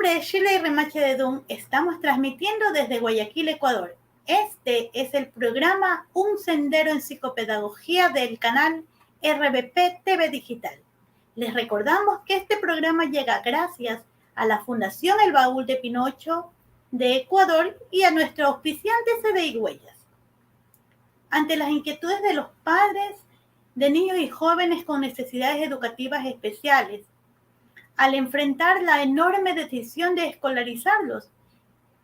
nombre es Shirley Remache de Dun. Estamos transmitiendo desde Guayaquil, Ecuador. Este es el programa Un Sendero en Psicopedagogía del canal RBP TV Digital. Les recordamos que este programa llega gracias a la Fundación El Baúl de Pinocho de Ecuador y a nuestro auspiciante CDI Huellas. Ante las inquietudes de los padres de niños y jóvenes con necesidades educativas especiales, al enfrentar la enorme decisión de escolarizarlos,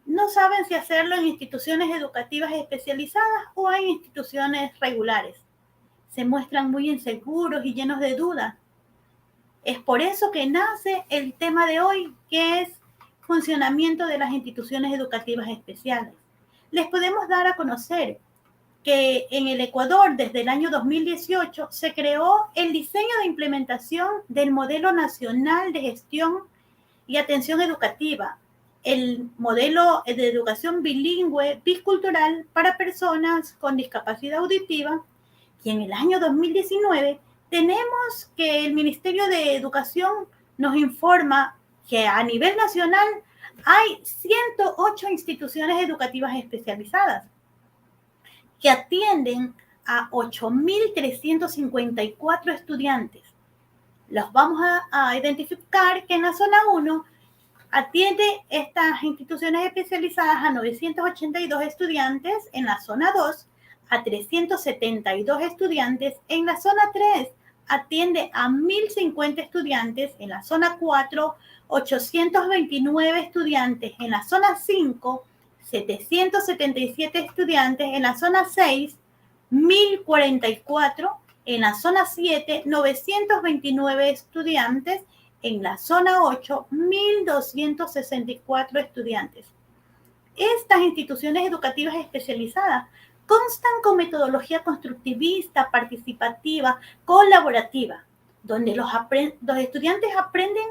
no saben si hacerlo en instituciones educativas especializadas o en instituciones regulares. Se muestran muy inseguros y llenos de dudas. Es por eso que nace el tema de hoy, que es funcionamiento de las instituciones educativas especiales. Les podemos dar a conocer que en el Ecuador, desde el año 2018, se creó el diseño de implementación del Modelo Nacional de Gestión y Atención Educativa, el modelo de educación bilingüe bicultural para personas con discapacidad auditiva, y en el año 2019 tenemos que el Ministerio de Educación nos informa que a nivel nacional hay 108 instituciones educativas especializadas que atienden a 8.354 estudiantes. Los vamos a identificar que en la zona 1 atiende estas instituciones especializadas a 982 estudiantes, en la zona 2 a 372 estudiantes, en la zona 3 atiende a 1.050 estudiantes, en la zona 4 829 estudiantes, en la zona 5 777 estudiantes, en la zona 6 1.044, en la zona 7 929 estudiantes, en la zona 8 1.264 estudiantes. Estas instituciones educativas especializadas constan con metodología constructivista, participativa, colaborativa, donde los estudiantes aprenden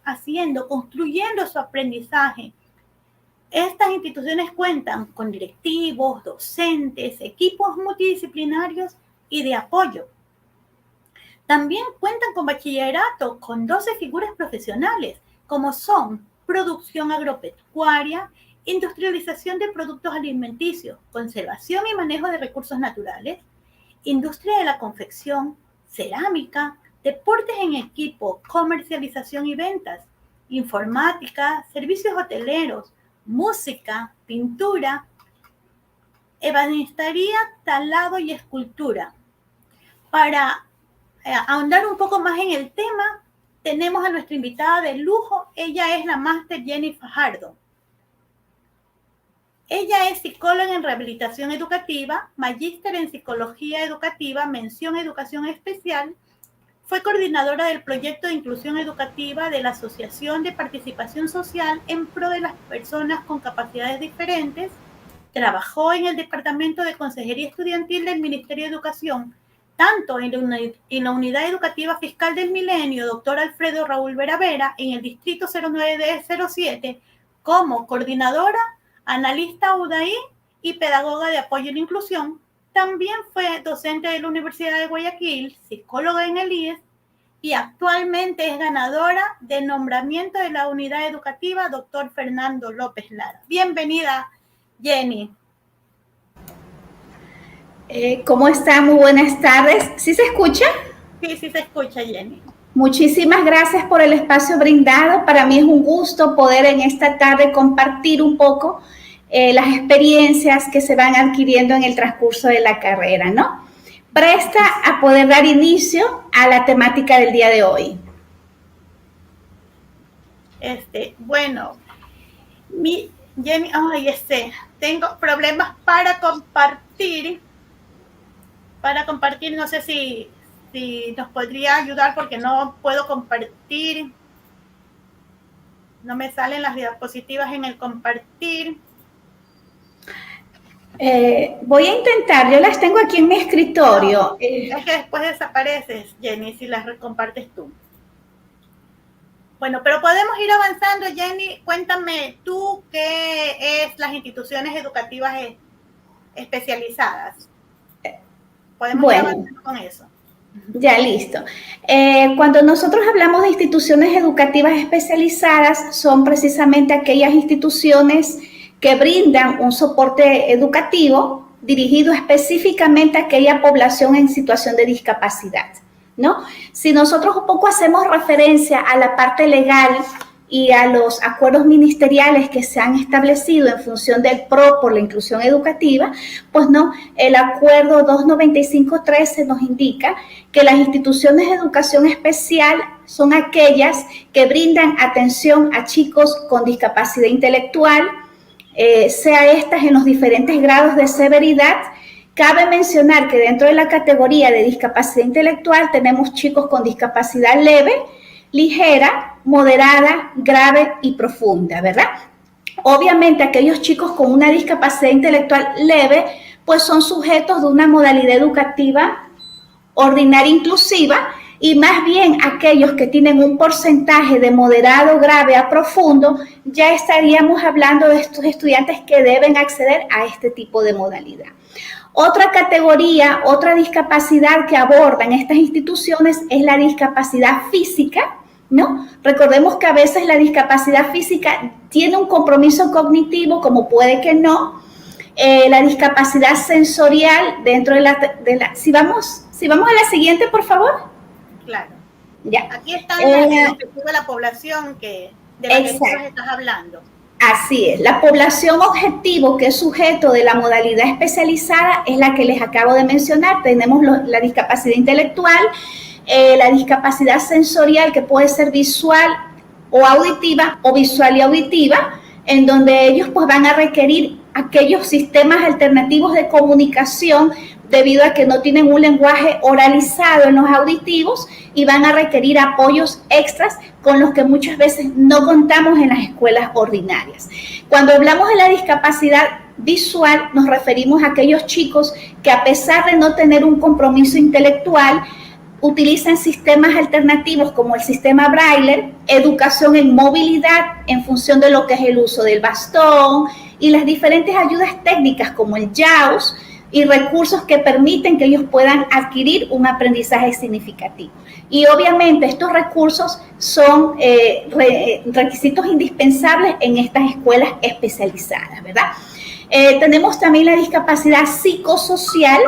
haciendo, construyendo su aprendizaje. Estas instituciones cuentan con directivos, docentes, equipos multidisciplinarios y de apoyo. También cuentan con bachillerato con 12 figuras profesionales, como son producción agropecuaria, industrialización de productos alimenticios, conservación y manejo de recursos naturales, industria de la confección, cerámica, deportes en equipo, comercialización y ventas, informática, servicios hoteleros, música, pintura, ebanistería, talado y escultura. Para ahondar un poco más en el tema, tenemos a nuestra invitada de lujo. Ella es la máster Jenny Fajardo. Ella es psicóloga en rehabilitación educativa, magíster en psicología educativa, mención educación especial. Fue coordinadora del proyecto de inclusión educativa de la Asociación de Participación Social en pro de las personas con capacidades diferentes. Trabajó en el Departamento de Consejería Estudiantil del Ministerio de Educación, tanto en la Unidad Educativa Fiscal del Milenio, doctor Alfredo Raúl Vera, en el Distrito 09D07, como coordinadora, analista UDAI y pedagoga de apoyo a la inclusión. También fue docente de la Universidad de Guayaquil, psicóloga en el IES, y actualmente es ganadora del nombramiento de la unidad educativa Dr. Fernando López Lara. Bienvenida, Jenny. ¿Cómo está? Muy buenas tardes. ¿Sí se escucha? Sí, sí se escucha, Jenny. Muchísimas gracias por el espacio brindado. Para mí es un gusto poder en esta tarde compartir un poco las experiencias que se van adquiriendo en el transcurso de la carrera, ¿no? Presta a poder dar inicio a la temática del día de hoy. Bueno, Jenny, tengo problemas para compartir. No sé si nos podría ayudar porque no puedo compartir. No me salen las diapositivas en el compartir. Voy a intentar, yo las tengo aquí en mi escritorio. No, es que después desapareces, Jenny, si las compartes tú. Bueno, pero podemos ir avanzando, Jenny. Cuéntame tú qué es las instituciones educativas especializadas. Podemos ir avanzando con eso. Ya, listo. Cuando nosotros hablamos de instituciones educativas especializadas, son precisamente aquellas instituciones que brindan un soporte educativo dirigido específicamente a aquella población en situación de discapacidad, ¿no? Si nosotros un poco hacemos referencia a la parte legal y a los acuerdos ministeriales que se han establecido en función del PRO por la inclusión educativa, pues no, el acuerdo 295.13 nos indica que las instituciones de educación especial son aquellas que brindan atención a chicos con discapacidad intelectual, sea estas en los diferentes grados de severidad. Cabe mencionar que dentro de la categoría de discapacidad intelectual tenemos chicos con discapacidad leve, ligera, moderada, grave y profunda, ¿verdad? Obviamente aquellos chicos con una discapacidad intelectual leve, pues son sujetos de una modalidad educativa ordinaria inclusiva, y más bien aquellos que tienen un porcentaje de moderado, grave a profundo, ya estaríamos hablando de estos estudiantes que deben acceder a este tipo de modalidad. Otra categoría, otra discapacidad que abordan estas instituciones es la discapacidad física, ¿no? Recordemos que a veces la discapacidad física tiene un compromiso cognitivo, como puede que no. La discapacidad sensorial dentro de la si vamos a la siguiente, por favor. Claro. Ya. Aquí está el objetivo de la población de la que tú estás hablando. Así es, la población objetivo que es sujeto de la modalidad especializada es la que les acabo de mencionar. Tenemos la discapacidad intelectual, la discapacidad sensorial, que puede ser visual o auditiva, o visual y auditiva, en donde ellos pues van a requerir aquellos sistemas alternativos de comunicación debido a que no tienen un lenguaje oralizado en los auditivos, y van a requerir apoyos extras con los que muchas veces no contamos en las escuelas ordinarias. Cuando hablamos de la discapacidad visual, nos referimos a aquellos chicos que, a pesar de no tener un compromiso intelectual, utilizan sistemas alternativos como el sistema Braille, educación en movilidad en función de lo que es el uso del bastón y las diferentes ayudas técnicas como el JAWS, y recursos que permiten que ellos puedan adquirir un aprendizaje significativo. Y obviamente estos recursos son requisitos indispensables en estas escuelas especializadas, ¿verdad? Tenemos también la discapacidad psicosocial.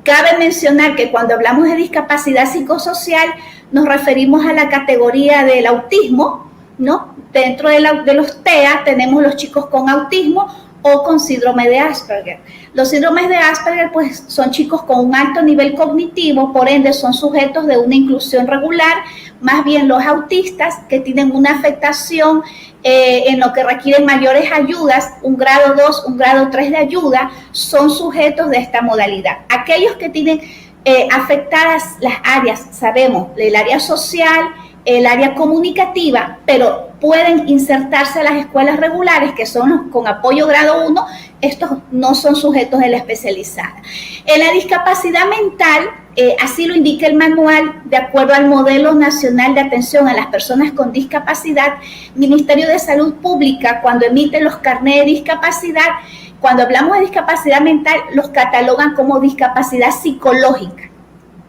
Cabe mencionar que cuando hablamos de discapacidad psicosocial nos referimos a la categoría del autismo, ¿no? Dentro de los TEA tenemos los chicos con autismo o con síndrome de Asperger. Los síndromes de Asperger pues son chicos con un alto nivel cognitivo, por ende son sujetos de una inclusión regular. Más bien los autistas, que tienen una afectación en lo que requieren mayores ayudas, un grado 2, un grado 3 de ayuda, son sujetos de esta modalidad. Aquellos que tienen afectadas las áreas, sabemos, el área social, el área comunicativa, pero pueden insertarse a las escuelas regulares, que son los con apoyo grado 1, estos no son sujetos de la especializada. En la discapacidad mental, así lo indica el manual, de acuerdo al Modelo Nacional de Atención a las Personas con Discapacidad, Ministerio de Salud Pública, cuando emite los carnés de discapacidad, cuando hablamos de discapacidad mental, los catalogan como discapacidad psicológica,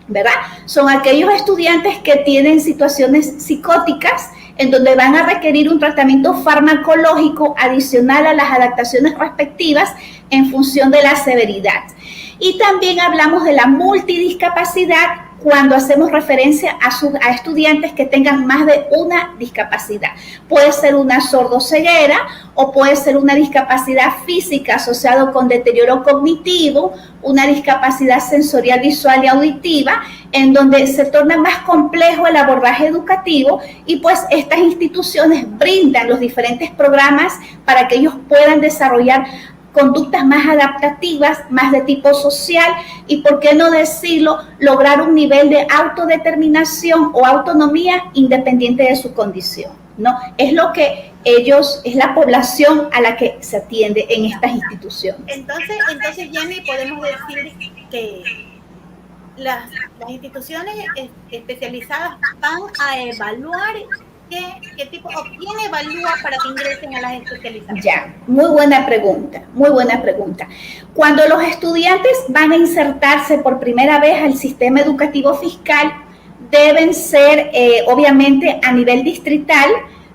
¿verdad? Son aquellos estudiantes que tienen situaciones psicóticas en donde van a requerir un tratamiento farmacológico adicional a las adaptaciones respectivas en función de la severidad. Y también hablamos de la multidiscapacidad cuando hacemos referencia a estudiantes que tengan más de una discapacidad. Puede ser una sordoceguera o puede ser una discapacidad física asociada con deterioro cognitivo, una discapacidad sensorial, visual y auditiva, en donde se torna más complejo el abordaje educativo, y pues estas instituciones brindan los diferentes programas para que ellos puedan desarrollar conductas más adaptativas, más de tipo social, y por qué no decirlo, lograr un nivel de autodeterminación o autonomía independiente de su condición, ¿no? Es lo que es la población a la que se atiende en estas instituciones. Entonces Jenny, podemos decir que las instituciones especializadas van a evaluar qué tipo, o quién evalúa para que ingresen a las especializaciones? Ya, muy buena pregunta, muy buena pregunta. Cuando los estudiantes van a insertarse por primera vez al sistema educativo fiscal, deben ser, obviamente, a nivel distrital,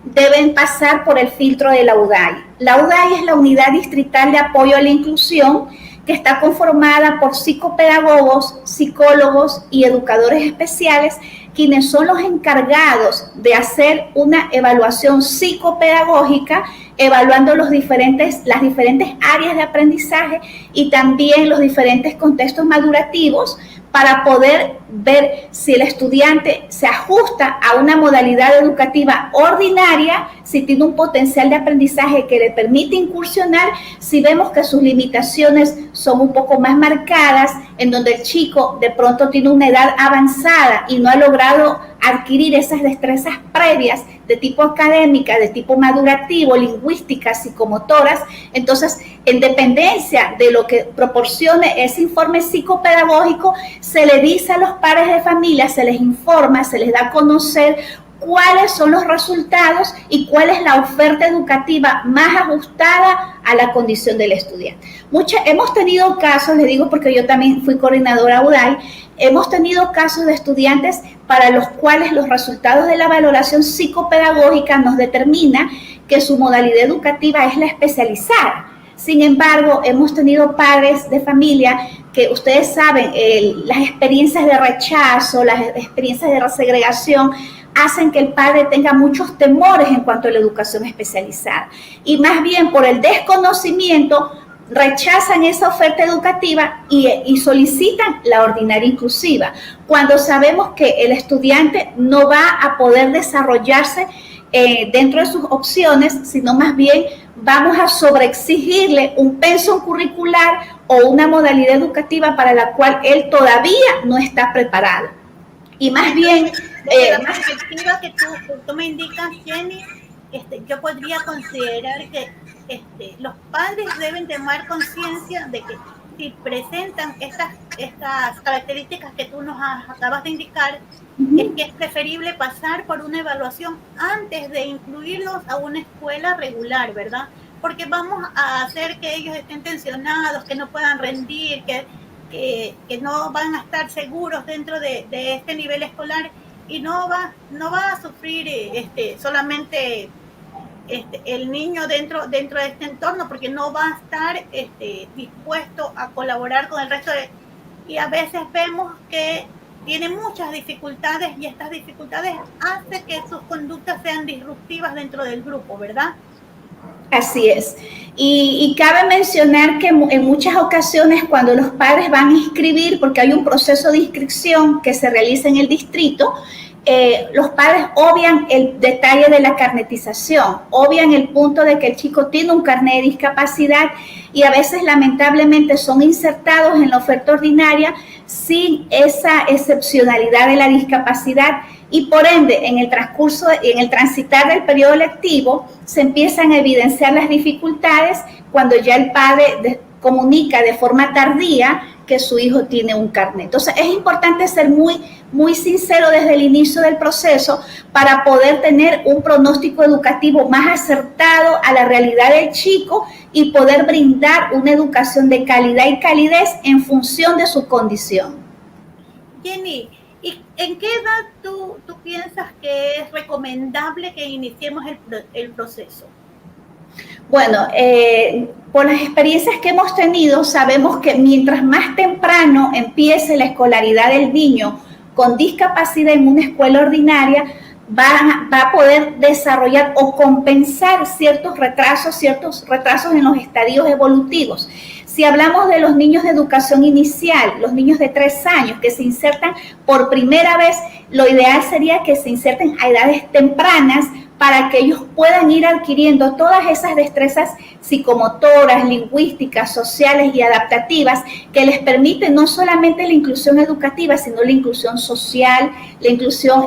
deben pasar por el filtro de la UDAI. La UDAI es la Unidad Distrital de Apoyo a la Inclusión, que está conformada por psicopedagogos, psicólogos y educadores especiales, quienes son los encargados de hacer una evaluación psicopedagógica, evaluando las diferentes áreas de aprendizaje y también los diferentes contextos madurativos, para poder ver si el estudiante se ajusta a una modalidad educativa ordinaria, si tiene un potencial de aprendizaje que le permite incursionar, si vemos que sus limitaciones son un poco más marcadas, en donde el chico de pronto tiene una edad avanzada y no ha logrado adquirir esas destrezas previas de tipo académica, de tipo madurativo, lingüísticas, psicomotoras. Entonces, en dependencia de lo que proporcione ese informe psicopedagógico, se le dice a los padres de familia, se les informa, se les da a conocer cuáles son los resultados y cuál es la oferta educativa más ajustada a la condición del estudiante. Hemos tenido casos, les digo porque yo también fui coordinadora UDAI, hemos tenido casos de estudiantes para los cuales los resultados de la valoración psicopedagógica nos determina que su modalidad educativa es la especializada. Sin embargo, hemos tenido padres de familia que ustedes saben, las experiencias de rechazo, las experiencias de segregación, hacen que el padre tenga muchos temores en cuanto a la educación especializada. Y más bien por el desconocimiento rechazan esa oferta educativa y solicitan la ordinaria inclusiva, cuando sabemos que el estudiante no va a poder desarrollarse dentro de sus opciones, sino más bien vamos a sobreexigirle un pensum curricular o una modalidad educativa para la cual él todavía no está preparado. Y más bien... la perspectiva que tú me indicas, Jenny, yo podría considerar que los padres deben tomar conciencia de que si presentan estas características que tú nos acabas de indicar, es que es preferible pasar por una evaluación antes de incluirlos a una escuela regular, ¿verdad? Porque vamos a hacer que ellos estén tensionados, que no puedan rendir, que no van a estar seguros dentro de este nivel escolar, y no va a sufrir solamente el niño dentro de este entorno, porque no va a estar dispuesto a colaborar con el resto y a veces vemos que tiene muchas dificultades, y estas dificultades hacen que sus conductas sean disruptivas dentro del grupo, ¿verdad? Así es. Y cabe mencionar que en muchas ocasiones, cuando los padres van a inscribir, porque hay un proceso de inscripción que se realiza en el distrito, los padres obvian el detalle de la carnetización, obvian el punto de que el chico tiene un carnet de discapacidad, y a veces lamentablemente son insertados en la oferta ordinaria sin esa excepcionalidad de la discapacidad, y por ende en el transcurso, en el transitar del periodo lectivo, se empiezan a evidenciar las dificultades cuando ya el padre comunica de forma tardía que su hijo tiene un carnet. Entonces es importante ser muy sincero desde el inicio del proceso para poder tener un pronóstico educativo más acertado a la realidad del chico y poder brindar una educación de calidad y calidez en función de su condición. Jenny, ¿y en qué edad tú piensas que es recomendable que iniciemos el proceso? Bueno, por las experiencias que hemos tenido, sabemos que mientras más temprano empiece la escolaridad del niño con discapacidad en una escuela ordinaria, va a poder desarrollar o compensar ciertos retrasos en los estadios evolutivos. Si hablamos de los niños de educación inicial, los niños de 3 años que se insertan por primera vez, lo ideal sería que se inserten a edades tempranas para que ellos puedan ir adquiriendo todas esas destrezas psicomotoras, lingüísticas, sociales y adaptativas que les permiten no solamente la inclusión educativa, sino la inclusión social, la inclusión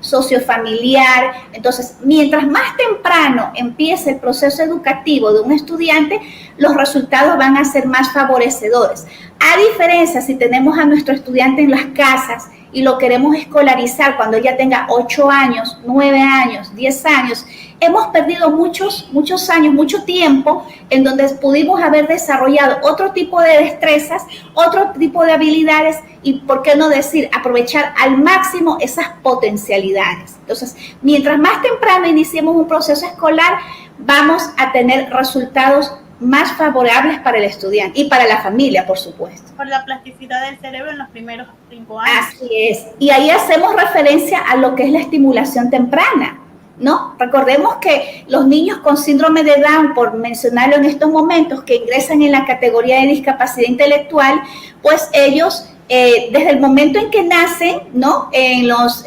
sociofamiliar. Entonces, mientras más temprano empiece el proceso educativo de un estudiante, los resultados van a ser más favorecedores. A diferencia, si tenemos a nuestro estudiante en las casas y lo queremos escolarizar cuando ella tenga 8 años, 9 años, 10 años, hemos perdido muchos años, mucho tiempo en donde pudimos haber desarrollado otro tipo de destrezas, otro tipo de habilidades y, ¿por qué no decir, aprovechar al máximo esas potencialidades? Entonces, mientras más temprano iniciemos un proceso escolar, vamos a tener resultados más favorables para el estudiante y para la familia, por supuesto. Por la plasticidad del cerebro en los primeros 5 años. Así es. Y ahí hacemos referencia a lo que es la estimulación temprana, ¿no? Recordemos que los niños con síndrome de Down, por mencionarlo en estos momentos, que ingresan en la categoría de discapacidad intelectual, pues ellos, desde el momento en que nacen, ¿no? En los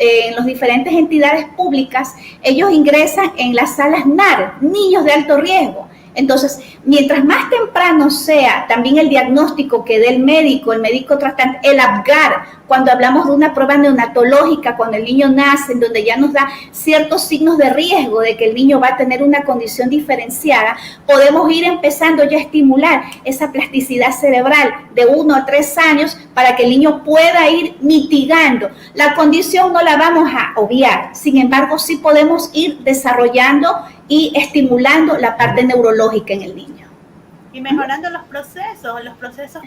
diferentes entidades públicas, ellos ingresan en las salas NAR, niños de alto riesgo. Entonces, mientras más temprano sea también el diagnóstico que dé el médico tratante, el APGAR, cuando hablamos de una prueba neonatológica, cuando el niño nace, en donde ya nos da ciertos signos de riesgo de que el niño va a tener una condición diferenciada, podemos ir empezando ya a estimular esa plasticidad cerebral de 1 a 3 años para que el niño pueda ir mitigando. La condición no la vamos a obviar, sin embargo, sí podemos ir desarrollando y estimulando la parte neurológica en el niño. Y mejorando los procesos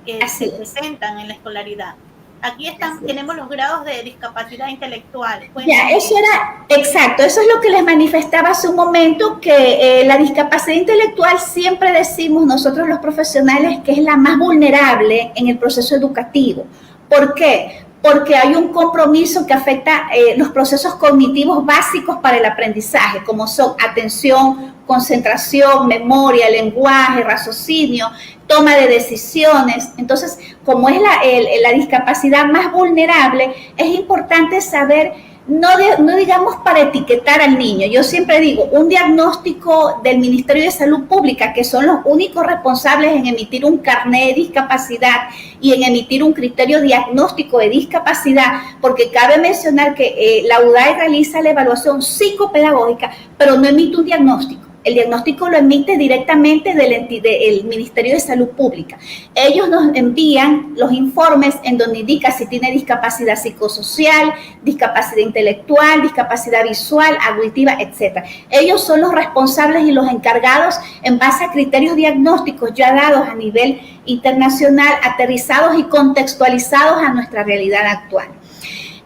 que se presentan en la escolaridad. Aquí tenemos los grados de discapacidad intelectual. Ya, eso era, exacto, eso es lo que les manifestaba hace un momento, que la discapacidad intelectual siempre decimos nosotros los profesionales que es la más vulnerable en el proceso educativo. ¿Por qué? Porque hay un compromiso que afecta los procesos cognitivos básicos para el aprendizaje, como son atención, concentración, memoria, lenguaje, raciocinio, toma de decisiones. Entonces, como es la discapacidad más vulnerable, es importante saber, no digamos para etiquetar al niño. Yo siempre digo, un diagnóstico del Ministerio de Salud Pública, que son los únicos responsables en emitir un carnet de discapacidad y en emitir un criterio diagnóstico de discapacidad, porque cabe mencionar que la UDAE realiza la evaluación psicopedagógica, pero no emite un diagnóstico. El diagnóstico lo emite directamente del Ministerio de Salud Pública. Ellos nos envían los informes en donde indica si tiene discapacidad psicosocial, discapacidad intelectual, discapacidad visual, auditiva, etc. Ellos son los responsables y los encargados en base a criterios diagnósticos ya dados a nivel internacional, aterrizados y contextualizados a nuestra realidad actual.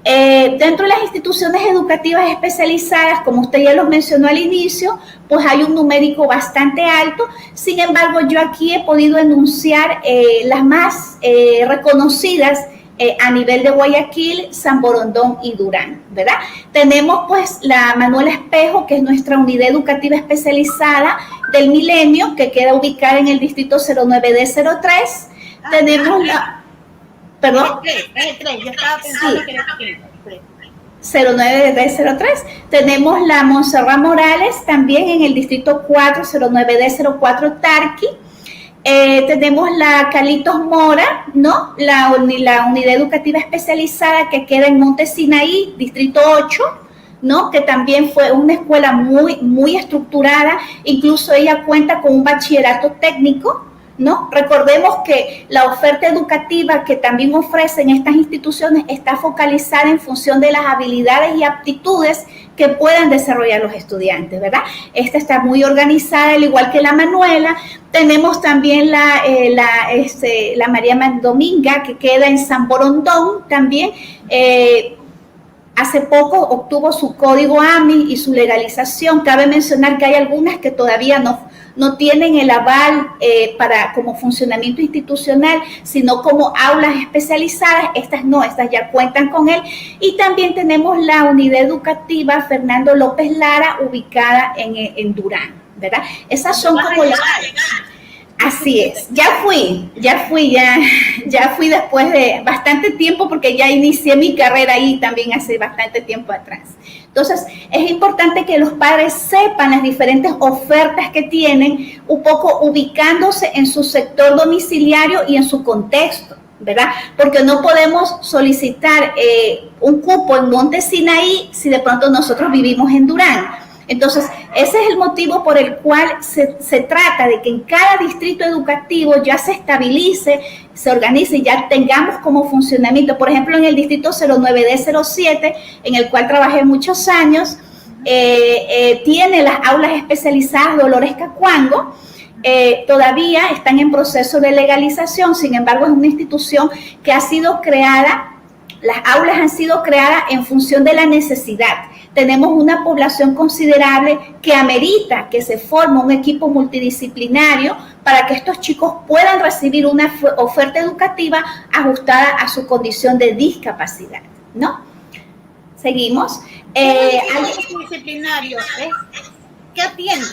Dentro de las instituciones educativas especializadas, como usted ya los mencionó al inicio, pues hay un numérico bastante alto. Sin embargo, yo aquí he podido enunciar las más reconocidas a nivel de Guayaquil, San Borondón y Durán, ¿verdad? Tenemos pues la Manuel Espejo, que es nuestra unidad educativa especializada del Milenio, que queda ubicada en el distrito 09D03. Tenemos la... ¿Perdón? Yo estaba pensando que era 09D03. Tenemos la Montserrat Morales, también en el distrito 4, 09D04 Tarqui. Tenemos la Calitos Mora, ¿no? La unidad educativa especializada que queda en Monte Sinaí, distrito 8, ¿no? Que también fue una escuela muy estructurada. Incluso ella cuenta con un bachillerato técnico, ¿no? Recordemos que la oferta educativa que también ofrecen estas instituciones está focalizada en función de las habilidades y aptitudes que puedan desarrollar los estudiantes, ¿verdad? Esta está muy organizada, al igual que la Manuela. Tenemos también la María Dominga, que queda en San Borondón también. Hace poco obtuvo su código AMI y su legalización. Cabe mencionar que hay algunas que todavía no tienen el aval como funcionamiento institucional, sino como aulas especializadas. Estas no, estas ya cuentan con él. Y también tenemos la unidad educativa Fernando López Lara, ubicada en Durán, ¿verdad? Esas son como las... Así es, ya fui después de bastante tiempo, porque ya inicié mi carrera ahí también hace bastante tiempo atrás. Entonces, es importante que los padres sepan las diferentes ofertas que tienen, un poco ubicándose en su sector domiciliario y en su contexto, ¿verdad? Porque no podemos solicitar un cupo en Monte Sinaí si de pronto nosotros vivimos en Durán. Entonces, ese es el motivo por el cual se trata de que en cada distrito educativo ya se estabilice, se organice y ya tengamos como funcionamiento. Por ejemplo, en el distrito 09D07, en el cual trabajé muchos años, tiene las aulas especializadas Dolores Cacuango. Todavía están en proceso de legalización, sin embargo, es una institución que ha sido creada. Las aulas han sido creadas en función de la necesidad. Tenemos una población considerable que amerita que se forme un equipo multidisciplinario para que estos chicos puedan recibir una oferta educativa ajustada a su condición de discapacidad, ¿no? Seguimos. Multidisciplinario, ¿qué atiende?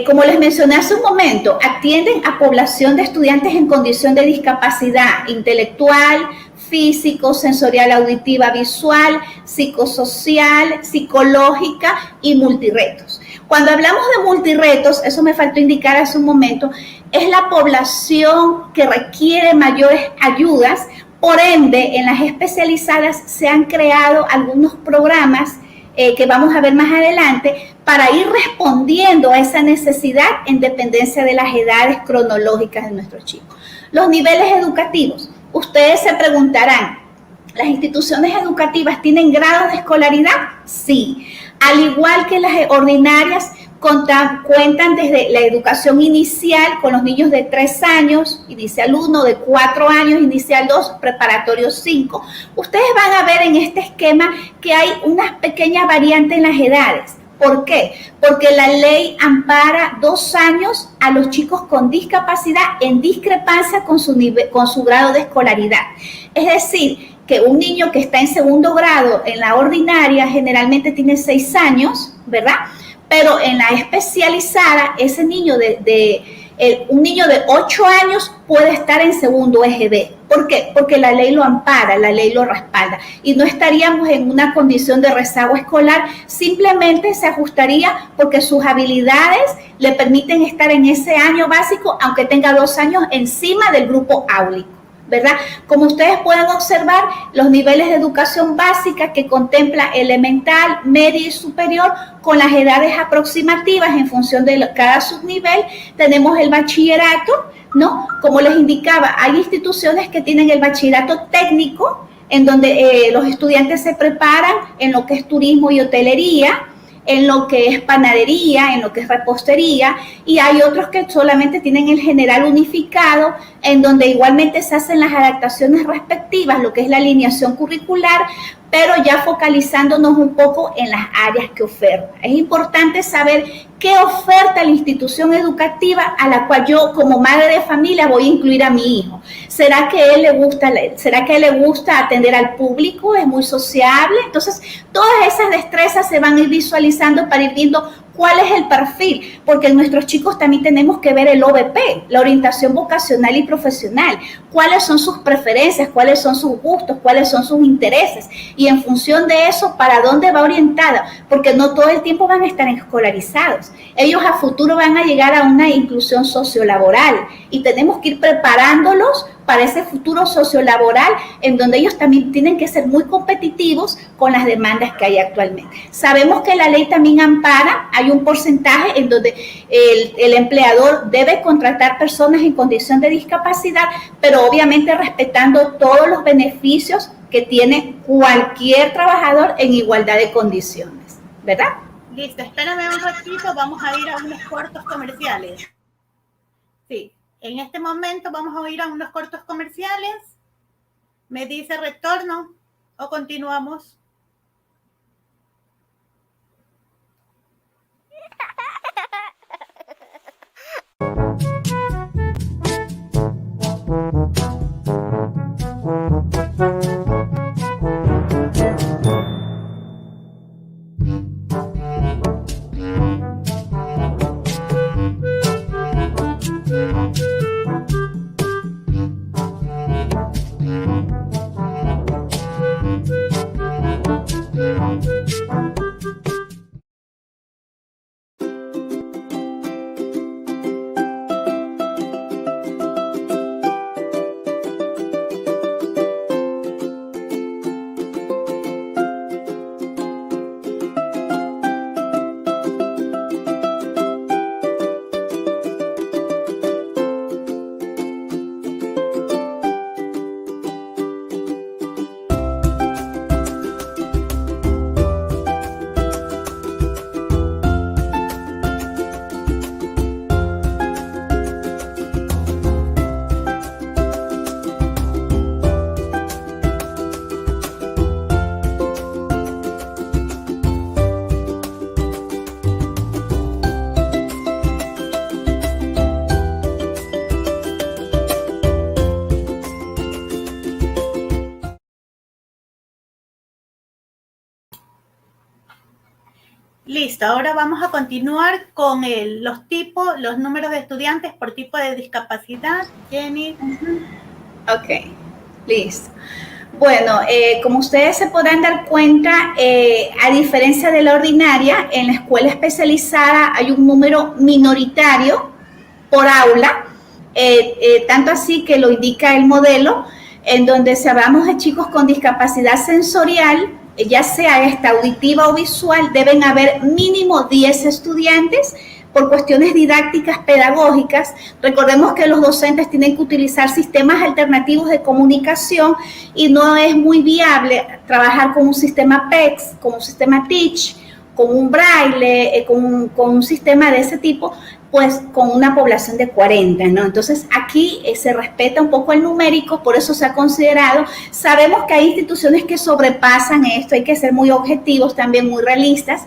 Como les mencioné hace un momento, atienden a población de estudiantes en condición de discapacidad intelectual, físico, sensorial, auditiva, visual, psicosocial, psicológica y multiretos. Cuando hablamos de multiretos, eso me faltó indicar hace un momento, es la población que requiere mayores ayudas. Por ende, en las especializadas se han creado algunos programas que vamos a ver más adelante para ir respondiendo a esa necesidad en dependencia de las edades cronológicas de nuestros chicos. Los niveles educativos. Ustedes se preguntarán, ¿las instituciones educativas tienen grados de escolaridad? Sí. Al igual que las ordinarias, cuentan desde la educación inicial con los niños de 3 años, inicial 1, de 4 años, inicial 2, preparatorio 5. Ustedes van a ver en este esquema que hay una pequeña variante en las edades. ¿Por qué? Porque la ley ampara 2 años a los chicos con discapacidad en discrepancia con su grado de escolaridad. Es decir, que un niño que está en segundo grado en la ordinaria generalmente tiene 6 años, ¿verdad? Pero en la especializada, ese niño un niño de 8 años puede estar en segundo EGB. ¿Por qué? Porque la ley lo ampara, la ley lo respalda. Y no estaríamos en una condición de rezago escolar, simplemente se ajustaría porque sus habilidades le permiten estar en ese año básico, aunque tenga 2 años encima del grupo áulico, ¿verdad? Como ustedes pueden observar, los niveles de educación básica que contempla elemental, media y superior, con las edades aproximativas en función de cada subnivel. Tenemos el bachillerato, ¿no? Como les indicaba, hay instituciones que tienen el bachillerato técnico, en donde los estudiantes se preparan en lo que es turismo y hotelería, en lo que es panadería, en lo que es repostería, y hay otros que solamente tienen el general unificado, en donde igualmente se hacen las adaptaciones respectivas, lo que es la alineación curricular, pero ya focalizándonos un poco en las áreas que oferta. Es importante saber qué oferta la institución educativa a la cual yo, como madre de familia, voy a incluir a mi hijo. ¿Será que a él le gusta atender al público? ¿Es muy sociable? Entonces, todas esas destrezas se van a ir visualizando para ir viendo cuál es el perfil, porque en nuestros chicos también tenemos que ver el OVP, la orientación vocacional y profesional, cuáles son sus preferencias, cuáles son sus gustos, cuáles son sus intereses, y en función de eso, para dónde va orientada, porque no todo el tiempo van a estar escolarizados. Ellos a futuro van a llegar a una inclusión sociolaboral y tenemos que ir preparándolos para ese futuro sociolaboral en donde ellos también tienen que ser muy competitivos con las demandas que hay actualmente. Sabemos que la ley también ampara, hay un porcentaje en donde el empleador debe contratar personas en condición de discapacidad, pero obviamente respetando todos los beneficios que tiene cualquier trabajador en igualdad de condiciones, ¿verdad? Listo, espérame un ratito, vamos a ir a unos cortos comerciales. Sí. En este momento vamos a ir a unos cortos comerciales. ¿Me dice retorno o continuamos? Listo, ahora vamos a continuar con los números de estudiantes por tipo de discapacidad. Jenny. Ok, listo. Bueno, como ustedes se podrán dar cuenta, a diferencia de la ordinaria, en la escuela especializada hay un número minoritario por aula, tanto así que lo indica el modelo, en donde si hablamos de chicos con discapacidad sensorial, ya sea esta auditiva o visual, deben haber mínimo 10 estudiantes por cuestiones didácticas pedagógicas. Recordemos que los docentes tienen que utilizar sistemas alternativos de comunicación y no es muy viable trabajar con un sistema PEX, con un sistema Teach, con un braille, con un sistema de ese tipo, pues con una población de 40, ¿no? Entonces aquí se respeta un poco el numérico, por eso se ha considerado. Sabemos que hay instituciones que sobrepasan esto, hay que ser muy objetivos, también muy realistas.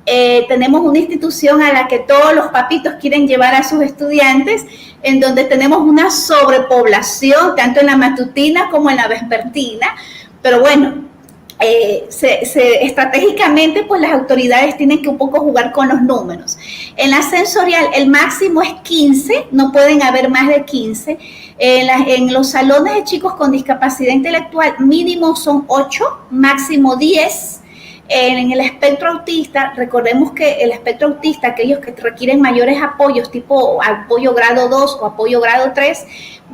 Tenemos una institución a la que todos los papitos quieren llevar a sus estudiantes, en donde tenemos una sobrepoblación, tanto en la matutina como en la vespertina, pero bueno, estratégicamente pues las autoridades tienen que un poco jugar con los números. En la sensorial el máximo es 15, no pueden haber más de 15. En los salones de chicos con discapacidad intelectual mínimo son 8, máximo 10. En el espectro autista, recordemos que el espectro autista, aquellos que requieren mayores apoyos, tipo apoyo grado 2 o apoyo grado 3,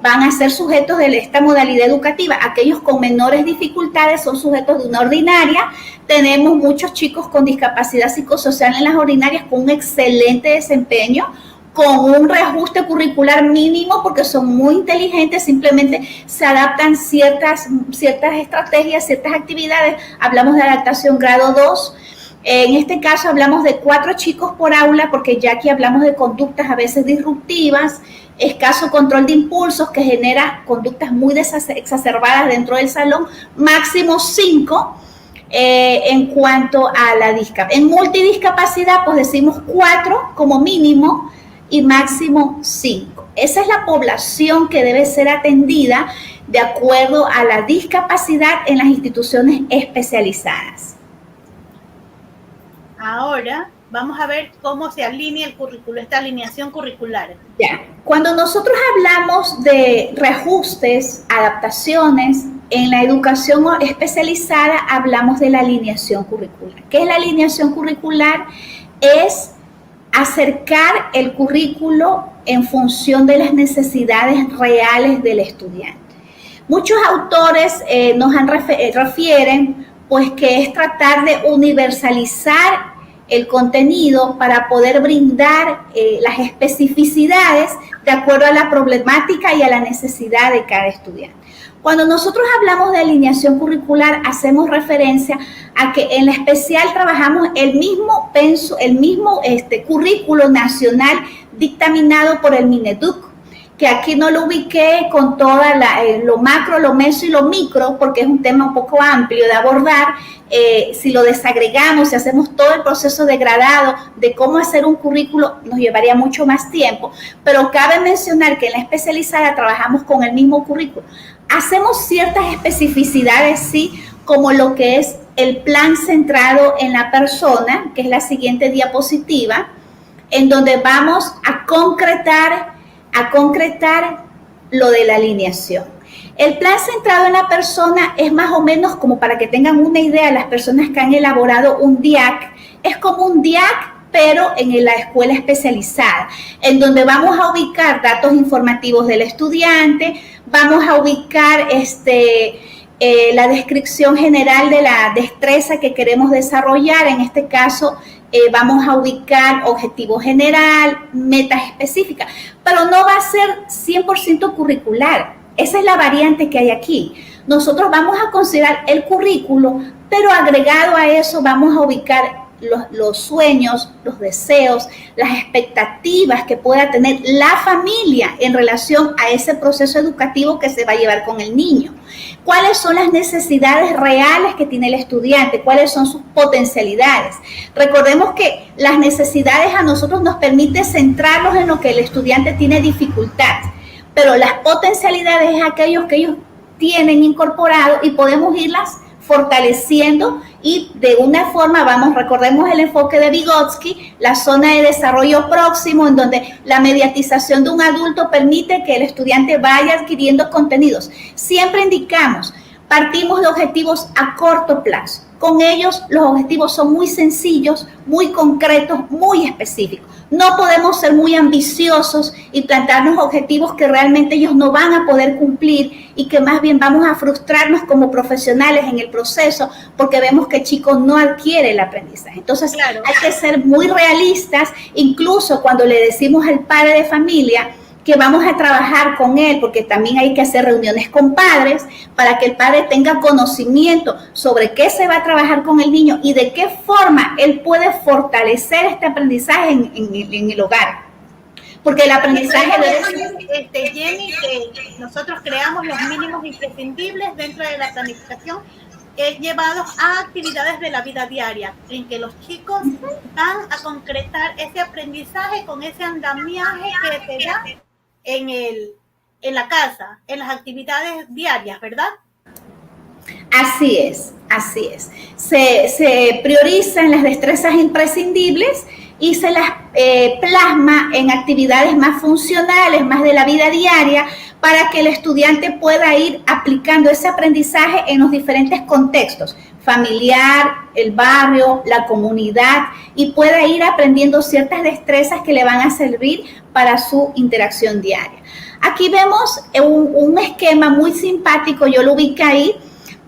van a ser sujetos de esta modalidad educativa. Aquellos con menores dificultades son sujetos de una ordinaria. Tenemos muchos chicos con discapacidad psicosocial en las ordinarias con un excelente desempeño, con un reajuste curricular mínimo porque son muy inteligentes, simplemente se adaptan ciertas estrategias, ciertas actividades. Hablamos de adaptación grado 2. En este caso hablamos de 4 chicos por aula porque ya aquí hablamos de conductas a veces disruptivas, escaso control de impulsos que genera conductas muy exacerbadas dentro del salón, máximo 5. En cuanto a la discapacidad. En multidiscapacidad pues decimos 4 como mínimo y máximo 5. Esa es la población que debe ser atendida de acuerdo a la discapacidad en las instituciones especializadas. Ahora vamos a ver cómo se alinea el currículo, esta alineación curricular. Ya. Cuando nosotros hablamos de reajustes, adaptaciones, en la educación especializada hablamos de la alineación curricular. ¿Qué es la alineación curricular? Es acercar el currículo en función de las necesidades reales del estudiante. Muchos autores refieren pues que es tratar de universalizar el contenido para poder brindar las especificidades de acuerdo a la problemática y a la necesidad de cada estudiante. Cuando nosotros hablamos de alineación curricular, hacemos referencia a que en la especial trabajamos el mismo currículo nacional dictaminado por el Mineduc, que aquí no lo ubiqué con toda lo macro, lo meso y lo micro, porque es un tema un poco amplio de abordar. Si lo desagregamos, si hacemos todo el proceso de gradado de cómo hacer un currículo, nos llevaría mucho más tiempo, pero cabe mencionar que en la especializada trabajamos con el mismo currículo. Hacemos ciertas especificidades, sí, como lo que es el plan centrado en la persona, que es la siguiente diapositiva, en donde vamos a concretar lo de la alineación. El plan centrado en la persona es más o menos como para que tengan una idea, las personas que han elaborado un DIAC, es como un DIAC pero en la escuela especializada, en donde vamos a ubicar datos informativos del estudiante, vamos a ubicar la descripción general de la destreza que queremos desarrollar. En este caso, vamos a ubicar objetivo general, metas específicas, pero no va a ser 100% curricular. Esa es la variante que hay aquí. Nosotros vamos a considerar el currículo, pero agregado a eso vamos a ubicar los sueños, los deseos, las expectativas que pueda tener la familia en relación a ese proceso educativo que se va a llevar con el niño. ¿Cuáles son las necesidades reales que tiene el estudiante? ¿Cuáles son sus potencialidades? Recordemos que las necesidades a nosotros nos permite centrarnos en lo que el estudiante tiene dificultad, pero las potencialidades es aquellos que ellos tienen incorporado y podemos irlas fortaleciendo Y de una forma, recordemos el enfoque de Vygotsky, la zona de desarrollo próximo, en donde la mediatización de un adulto permite que el estudiante vaya adquiriendo contenidos. Siempre indicamos, partimos de objetivos a corto plazo. Con ellos los objetivos son muy sencillos, muy concretos, muy específicos. No podemos ser muy ambiciosos y plantarnos objetivos que realmente ellos no van a poder cumplir y que más bien vamos a frustrarnos como profesionales en el proceso porque vemos que el chico no adquiere el aprendizaje. Entonces, claro, hay que ser muy realistas, incluso cuando le decimos al padre de familia que vamos a trabajar con él, porque también hay que hacer reuniones con padres para que el padre tenga conocimiento sobre qué se va a trabajar con el niño y de qué forma él puede fortalecer este aprendizaje en el hogar. Porque el aprendizaje debe ser... Jenny, que nosotros creamos los mínimos imprescindibles dentro de la planificación llevados a actividades de la vida diaria, en que los chicos van a concretar ese aprendizaje con ese andamiaje que te da en la casa, en las actividades diarias, ¿verdad? Así es, así es. Se priorizan las destrezas imprescindibles y se las plasma en actividades más funcionales, más de la vida diaria, para que el estudiante pueda ir aplicando ese aprendizaje en los diferentes contextos, familiar, el barrio, la comunidad, y pueda ir aprendiendo ciertas destrezas que le van a servir para su interacción diaria. Aquí vemos un esquema muy simpático, yo lo ubiqué ahí,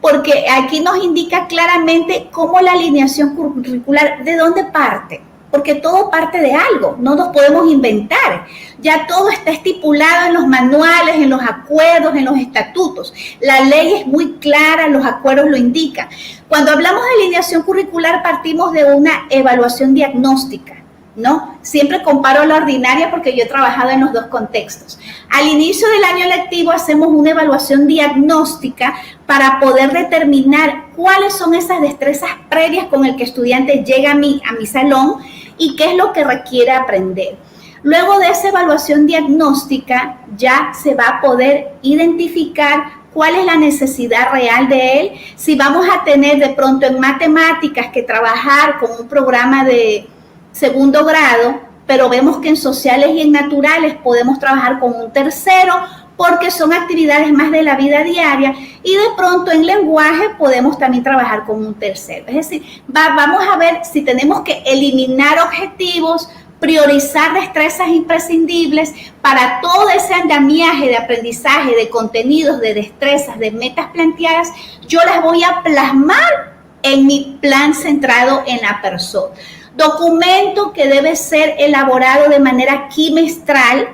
porque aquí nos indica claramente cómo la alineación curricular, de dónde parte, porque todo parte de algo, no nos podemos inventar. Ya todo está estipulado en los manuales, en los acuerdos, en los estatutos. La ley es muy clara, los acuerdos lo indican. Cuando hablamos de alineación curricular, partimos de una evaluación diagnóstica, ¿no? Siempre comparo la ordinaria porque yo he trabajado en los dos contextos. Al inicio del año lectivo hacemos una evaluación diagnóstica para poder determinar cuáles son esas destrezas previas con el que el estudiante llega a mi salón y qué es lo que requiere aprender. Luego de esa evaluación diagnóstica ya se va a poder identificar cuál es la necesidad real de él, si vamos a tener de pronto en matemáticas que trabajar con un programa de segundo grado, pero vemos que en sociales y en naturales podemos trabajar con un tercero porque son actividades más de la vida diaria, y de pronto en lenguaje podemos también trabajar con un tercero. Es decir, vamos a ver si tenemos que eliminar objetivos, priorizar destrezas imprescindibles para todo ese andamiaje de aprendizaje, de contenidos, de destrezas, de metas planteadas. Yo las voy a plasmar en mi plan centrado en la persona. Documento que debe ser elaborado de manera quimestral.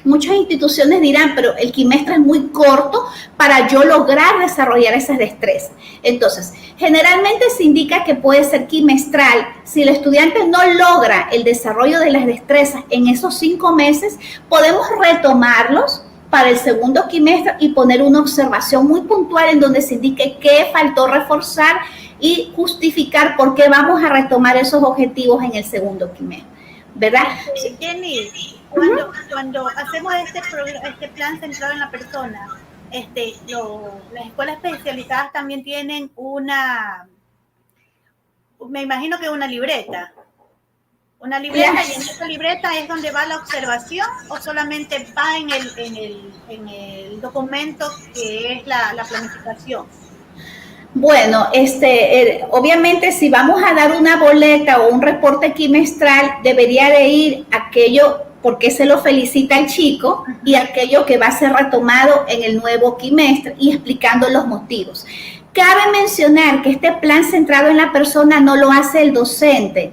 Muchas instituciones dirán, pero el quimestre es muy corto para yo lograr desarrollar esas destrezas. Entonces, generalmente se indica que puede ser quimestral. Si el estudiante no logra el desarrollo de las destrezas en esos 5 meses, podemos retomarlos para el segundo quimestre y poner una observación muy puntual en donde se indique qué faltó reforzar y justificar por qué vamos a retomar esos objetivos en el segundo quimestre, ¿verdad? Jenny, cuando hacemos este plan centrado en la persona, las escuelas especializadas también tienen me imagino que una libreta. Una libreta, y en esa libreta es donde va la observación, o solamente va en el documento que es la planificación. Bueno, obviamente si vamos a dar una boleta o un reporte quimestral, debería de ir aquello porque se lo felicita el chico y aquello que va a ser retomado en el nuevo quimestre y explicando los motivos. Cabe mencionar que este plan centrado en la persona no lo hace el docente.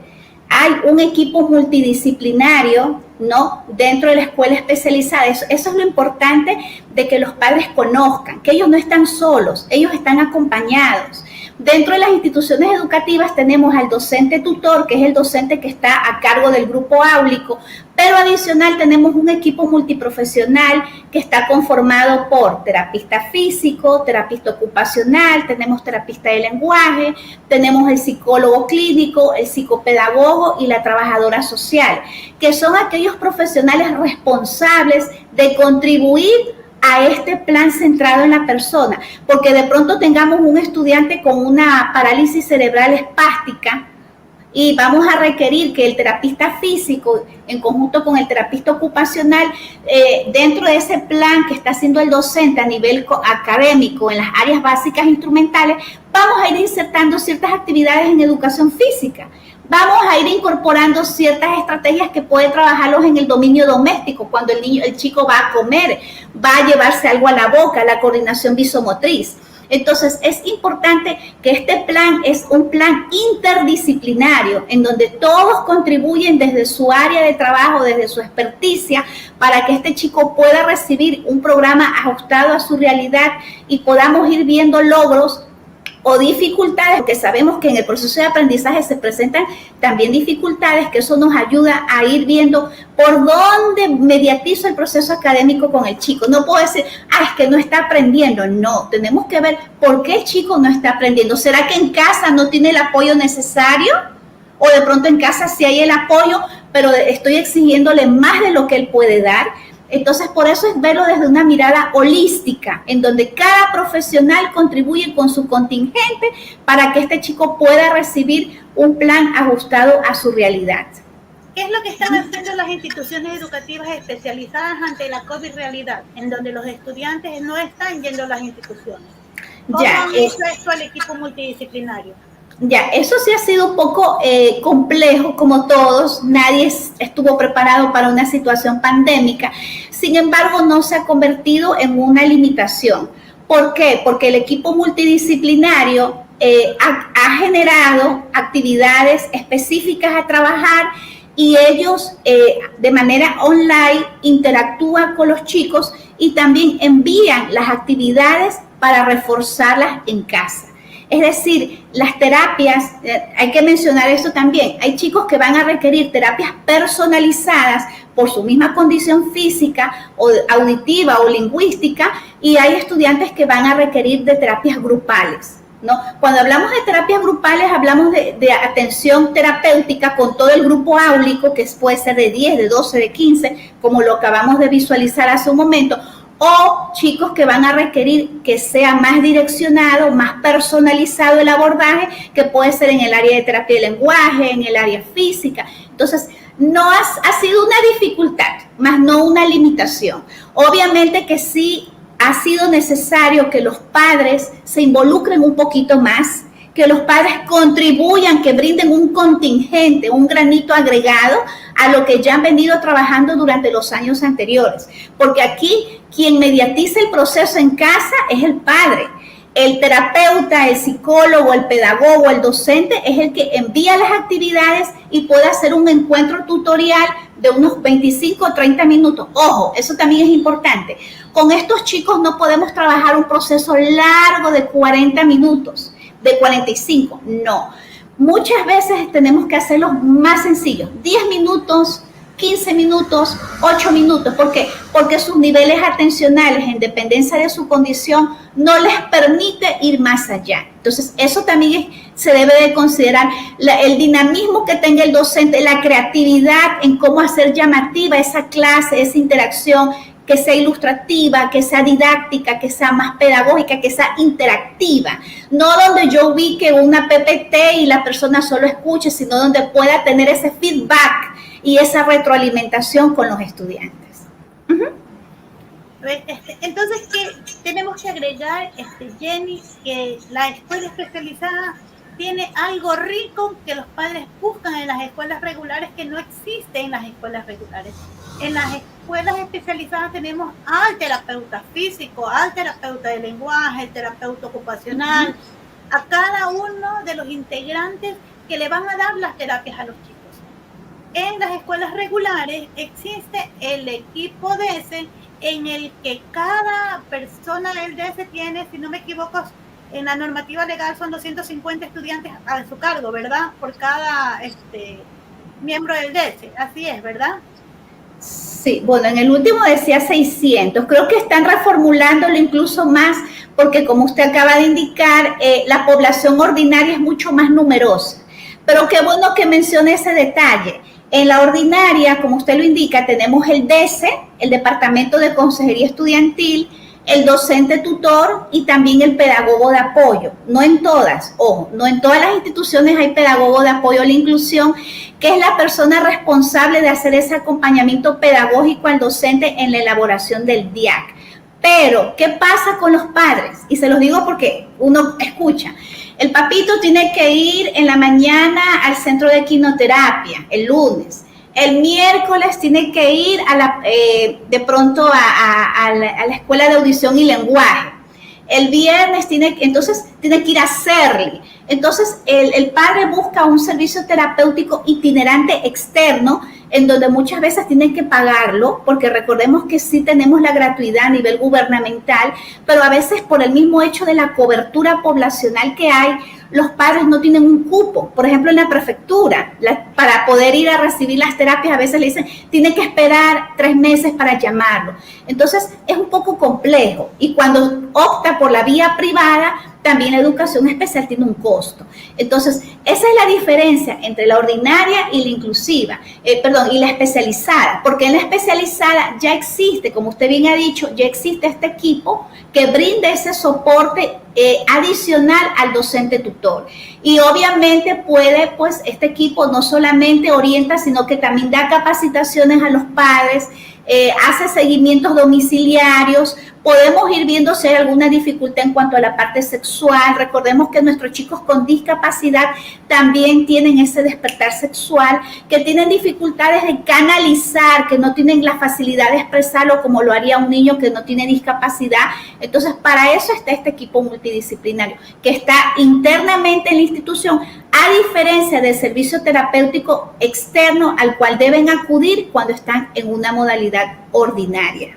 Hay un equipo multidisciplinario, ¿no?, dentro de la escuela especializada. Eso es lo importante de que los padres conozcan, que ellos no están solos, ellos están acompañados. Dentro de las instituciones educativas tenemos al docente tutor, que es el docente que está a cargo del grupo áulico, pero adicional tenemos un equipo multiprofesional que está conformado por terapista físico, terapista ocupacional, tenemos terapista de lenguaje, tenemos el psicólogo clínico, el psicopedagogo y la trabajadora social, que son aquellos profesionales responsables de contribuir a este plan centrado en la persona, porque de pronto tengamos un estudiante con una parálisis cerebral espástica y vamos a requerir que el terapista físico, en conjunto con el terapista ocupacional, dentro de ese plan que está haciendo el docente a nivel académico en las áreas básicas instrumentales, vamos a ir insertando ciertas actividades en educación física. Vamos a ir incorporando ciertas estrategias que puede trabajarlos en el dominio doméstico, cuando el chico va a comer, va a llevarse algo a la boca, la coordinación visomotriz. Entonces, es importante que este plan es un plan interdisciplinario, en donde todos contribuyen desde su área de trabajo, desde su experticia, para que este chico pueda recibir un programa ajustado a su realidad y podamos ir viendo logros o dificultades, porque sabemos que en el proceso de aprendizaje se presentan también dificultades, que eso nos ayuda a ir viendo por dónde mediatizo el proceso académico con el chico. No puedo decir, es que no está aprendiendo. No, tenemos que ver por qué el chico no está aprendiendo. ¿Será que en casa no tiene el apoyo necesario? O de pronto en casa sí hay el apoyo, pero estoy exigiéndole más de lo que él puede dar. Entonces, por eso es verlo desde una mirada holística, en donde cada profesional contribuye con su contingente para que este chico pueda recibir un plan ajustado a su realidad. ¿Qué es lo que están haciendo las instituciones educativas especializadas ante la COVID realidad, en donde los estudiantes no están yendo a las instituciones? ¿Cómo han hecho esto al equipo multidisciplinario? Ya, eso sí ha sido un poco complejo, como todos. Nadie estuvo preparado para una situación pandémica. Sin embargo, no se ha convertido en una limitación. ¿Por qué? Porque el equipo multidisciplinario ha generado actividades específicas a trabajar y ellos de manera online interactúan con los chicos y también envían las actividades para reforzarlas en casa. Es decir, las terapias, hay que mencionar esto también, hay chicos que van a requerir terapias personalizadas por su misma condición física o auditiva o lingüística, y hay estudiantes que van a requerir de terapias grupales, ¿no? Cuando hablamos de terapias grupales, hablamos de atención terapéutica con todo el grupo áulico, que puede ser de 10, de 12, de 15, como lo acabamos de visualizar hace un momento, o chicos que van a requerir que sea más direccionado, más personalizado el abordaje, que puede ser en el área de terapia de lenguaje, en el área física. Entonces, no ha sido una dificultad, más no una limitación. Obviamente que sí ha sido necesario que los padres se involucren un poquito más, que los padres contribuyan, que brinden un contingente, un granito agregado a lo que ya han venido trabajando durante los años anteriores. Porque aquí quien mediatiza el proceso en casa es el padre. El terapeuta, el psicólogo, el pedagogo, el docente es el que envía las actividades y puede hacer un encuentro tutorial de unos 25 o 30 minutos. Ojo, eso también es importante. Con estos chicos no podemos trabajar un proceso largo de 40 minutos. De 45, no. Muchas veces tenemos que hacerlos más sencillos, 10 minutos, 15 minutos, 8 minutos. ¿Por qué? Porque sus niveles atencionales, en dependencia de su condición, no les permite ir más allá. Entonces, eso también se debe de considerar, el dinamismo que tenga el docente, la creatividad en cómo hacer llamativa esa clase, esa interacción, que sea ilustrativa, que sea didáctica, que sea más pedagógica, que sea interactiva. No donde yo ubique una PPT y la persona solo escuche, sino donde pueda tener ese feedback y esa retroalimentación con los estudiantes. Entonces, ¿qué tenemos que agregar, Jenny? Que la escuela especializada tiene algo rico que los padres buscan en las escuelas regulares, que no existe en las escuelas regulares. En las escuelas especializadas tenemos al terapeuta físico, al terapeuta de lenguaje, el terapeuta ocupacional, a cada uno de los integrantes que le van a dar las terapias a los chicos. En las escuelas regulares existe el equipo DS, en el que cada persona del DS tiene, si no me equivoco, en la normativa legal son 250 estudiantes a su cargo, ¿verdad? Por cada miembro del DS, así es, ¿verdad? Sí, bueno, en el último decía 600, creo que están reformulándolo incluso más, porque como usted acaba de indicar, la población ordinaria es mucho más numerosa. Pero qué bueno que mencione ese detalle. En la ordinaria, como usted lo indica, tenemos el DECE, el Departamento de Consejería Estudiantil, el docente tutor y también el pedagogo de apoyo. No en todas, ojo, no en todas las instituciones hay pedagogo de apoyo a la inclusión, que es la persona responsable de hacer ese acompañamiento pedagógico al docente en la elaboración del DIAC. Pero, ¿qué pasa con los padres? Y se los digo porque uno escucha. El papito tiene que ir en la mañana al centro de equinoterapia, el lunes. El miércoles tiene que ir de pronto a la escuela de audición y lenguaje. El viernes tiene que ir a CERLI. Entonces, el padre busca un servicio terapéutico itinerante externo en donde muchas veces tienen que pagarlo, porque recordemos que sí tenemos la gratuidad a nivel gubernamental, pero a veces por el mismo hecho de la cobertura poblacional que hay, los padres no tienen un cupo. Por ejemplo, en la prefectura, para poder ir a recibir las terapias, a veces le dicen, tiene que esperar 3 meses para llamarlo. Entonces, es un poco complejo. Y cuando opta por la vía privada, también la educación especial tiene un costo. Entonces, esa es la diferencia entre la ordinaria y la inclusiva, y la especializada, porque en la especializada ya existe, como usted bien ha dicho, ya existe este equipo que brinda ese soporte adicional al docente tutor. Y obviamente este equipo no solamente orienta, sino que también da capacitaciones a los padres, hace seguimientos domiciliarios. Podemos ir viendo si hay alguna dificultad en cuanto a la parte sexual. Recordemos que nuestros chicos con discapacidad también tienen ese despertar sexual, que tienen dificultades de canalizar, que no tienen la facilidad de expresarlo como lo haría un niño que no tiene discapacidad. Entonces, para eso está este equipo multidisciplinario, que está internamente en la institución, a diferencia del servicio terapéutico externo al cual deben acudir cuando están en una modalidad ordinaria.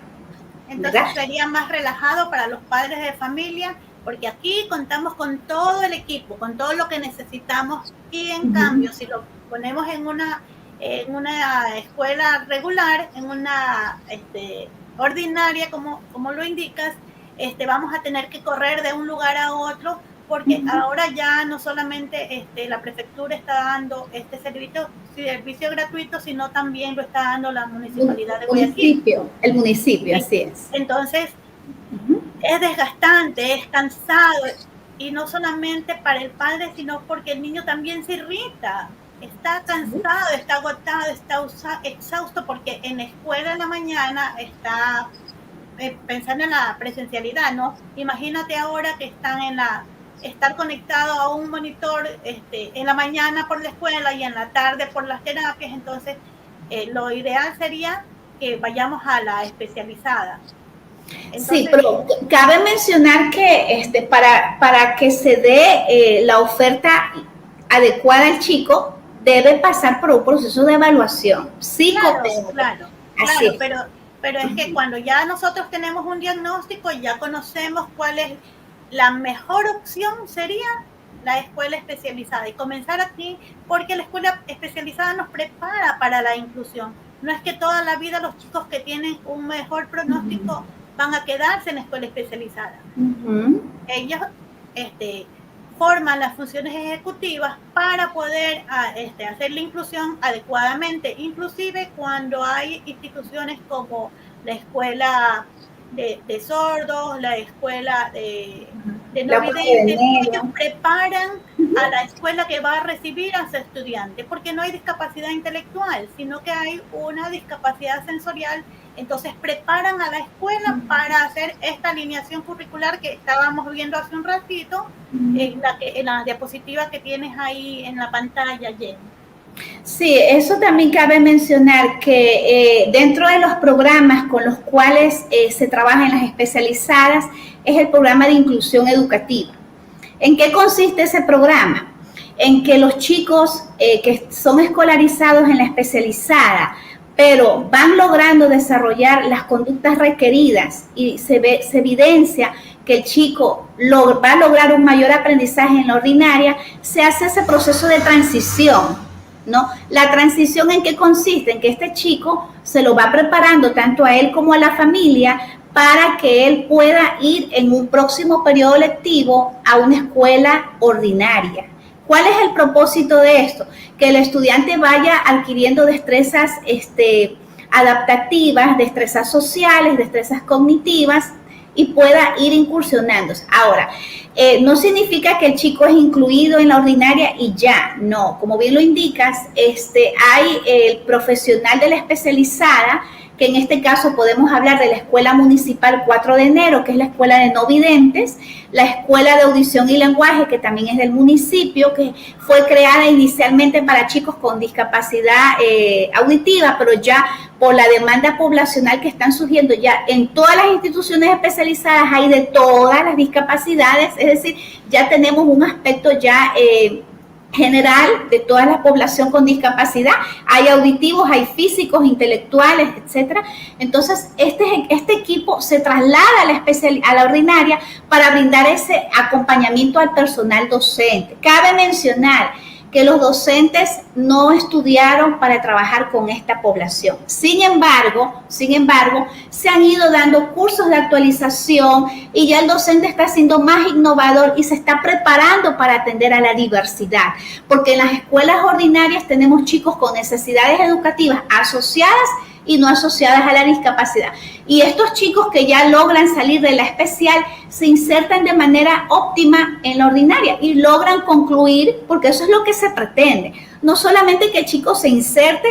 Entonces sería más relajado para los padres de familia, porque aquí contamos con todo el equipo, con todo lo que necesitamos, y en cambio, si lo ponemos en una escuela regular, en una ordinaria, como lo indicas, vamos a tener que correr de un lugar a otro, porque ahora ya no solamente la prefectura está dando este servicio gratuito, sino también lo está dando la municipalidad de Guayaquil. El municipio, así es. Entonces, es desgastante, es cansado, y no solamente para el padre, sino porque el niño también se irrita. Está cansado, está agotado, está exhausto, porque en la escuela en la mañana está pensando en la presencialidad, ¿no? Imagínate ahora que están estar conectado a un monitor en la mañana por la escuela y en la tarde por las terapias. Entonces, lo ideal sería que vayamos a la especializada. Entonces, sí, pero cabe mencionar que para que se dé la oferta adecuada al chico, debe pasar por un proceso de evaluación psicopedagógica. Claro, pero es que cuando ya nosotros tenemos un diagnóstico, ya conocemos cuál es la mejor opción, sería la escuela especializada, y comenzar aquí, porque la escuela especializada nos prepara para la inclusión. No es que toda la vida los chicos que tienen un mejor pronóstico van a quedarse en la escuela especializada. Ellos forman las funciones ejecutivas para poder hacer la inclusión adecuadamente, inclusive cuando hay instituciones como la escuela de sordos, la escuela de no videntes. Ellos preparan a la escuela que va a recibir a su estudiante, porque no hay discapacidad intelectual, sino que hay una discapacidad sensorial. Entonces preparan a la escuela para hacer esta alineación curricular que estábamos viendo hace un ratito, en la diapositiva que tienes ahí en la pantalla, Jenny. Sí, eso también cabe mencionar que dentro de los programas con los cuales se trabaja en las especializadas es el programa de inclusión educativa. ¿En qué consiste ese programa? En que los chicos que son escolarizados en la especializada, pero van logrando desarrollar las conductas requeridas y se evidencia que el chico va a lograr un mayor aprendizaje en la ordinaria, se hace ese proceso de transición, ¿no? La transición, ¿en qué consiste? En que este chico se lo va preparando tanto a él como a la familia para que él pueda ir en un próximo periodo lectivo a una escuela ordinaria. ¿Cuál es el propósito de esto? Que el estudiante vaya adquiriendo destrezas adaptativas, destrezas sociales, destrezas cognitivas y pueda ir incursionándose. Ahora, no significa que el chico es incluido en la ordinaria y ya, no. Como bien lo indicas, hay el profesional de la especializada, que en este caso podemos hablar de la Escuela Municipal 4 de Enero, que es la escuela de no videntes, la Escuela de Audición y Lenguaje, que también es del municipio, que fue creada inicialmente para chicos con discapacidad auditiva, pero ya por la demanda poblacional que están surgiendo ya en todas las instituciones especializadas hay de todas las discapacidades, es decir, ya tenemos un aspecto ya general de toda la población con discapacidad, hay auditivos, hay físicos, intelectuales, etcétera. Entonces, este equipo se traslada a la ordinaria para brindar ese acompañamiento al personal docente. Cabe mencionar que los docentes no estudiaron para trabajar con esta población. Sin embargo, se han ido dando cursos de actualización y ya el docente está siendo más innovador y se está preparando para atender a la diversidad, porque en las escuelas ordinarias tenemos chicos con necesidades educativas asociadas y no asociadas a la discapacidad. Y estos chicos que ya logran salir de la especial se insertan de manera óptima en la ordinaria y logran concluir, porque eso es lo que se pretende. No solamente que el chico se inserte,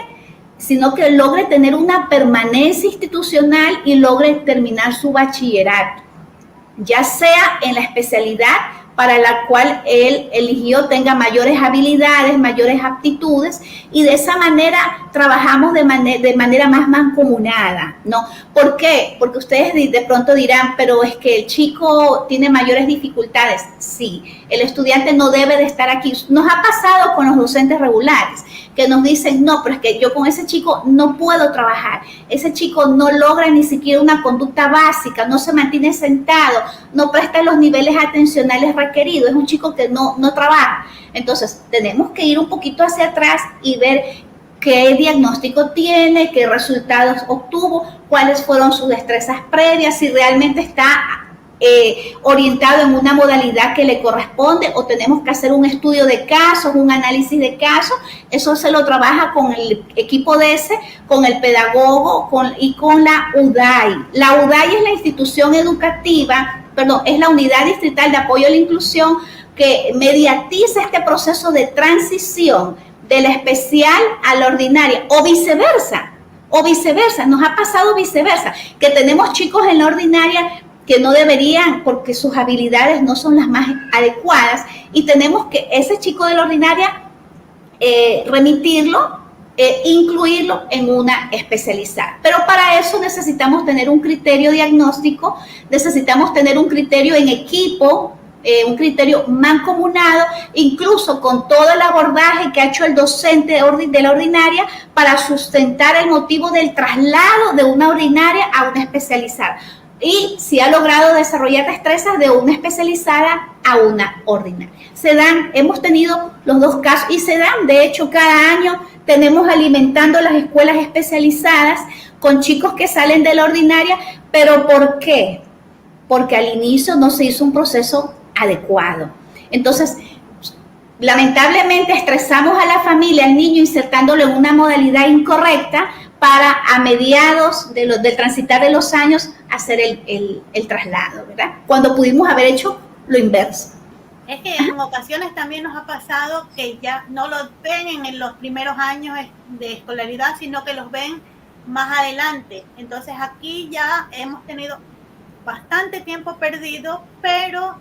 sino que logre tener una permanencia institucional y logre terminar su bachillerato, ya sea en la especialidad para la cual él eligió tenga mayores habilidades, mayores aptitudes, y de esa manera trabajamos de manera más mancomunada, ¿no? ¿Por qué? Porque ustedes de pronto dirán, pero es que el chico tiene mayores dificultades. Sí, el estudiante no debe de estar aquí. Nos ha pasado con los docentes regulares, que nos dicen, no, pero es que yo con ese chico no puedo trabajar. Ese chico no logra ni siquiera una conducta básica, no se mantiene sentado, no presta los niveles atencionales requeridos, es un chico que no trabaja. Entonces, tenemos que ir un poquito hacia atrás y ver qué diagnóstico tiene, qué resultados obtuvo, cuáles fueron sus destrezas previas, si realmente está orientado en una modalidad que le corresponde o tenemos que hacer un estudio de casos, un análisis de casos. Eso se lo trabaja con el equipo de ese, con el pedagogo y con la UDAI. La UDAI es la institución educativa, es la Unidad Distrital de Apoyo a la Inclusión, que mediatiza este proceso de transición de la especial a la ordinaria o viceversa, nos ha pasado viceversa, que tenemos chicos en la ordinaria que no deberían porque sus habilidades no son las más adecuadas y tenemos que ese chico de la ordinaria remitirlo, incluirlo en una especializada. Pero para eso necesitamos tener un criterio diagnóstico, necesitamos tener un criterio en equipo, un criterio mancomunado, incluso con todo el abordaje que ha hecho el docente de la ordinaria para sustentar el motivo del traslado de una ordinaria a una especializada. Y si ha logrado desarrollar destrezas de una especializada a una ordinaria. Hemos tenido los dos casos y se dan, de hecho, cada año tenemos alimentando las escuelas especializadas con chicos que salen de la ordinaria. ¿Pero por qué? Porque al inicio no se hizo un proceso adecuado. Entonces, lamentablemente estresamos a la familia, al niño, insertándolo en una modalidad incorrecta para a mediados del transitar de los años hacer el traslado, ¿verdad? Cuando pudimos haber hecho lo inverso. Es que en ocasiones también nos ha pasado que ya no los ven en los primeros años de escolaridad, sino que los ven más adelante. Entonces aquí ya hemos tenido bastante tiempo perdido, pero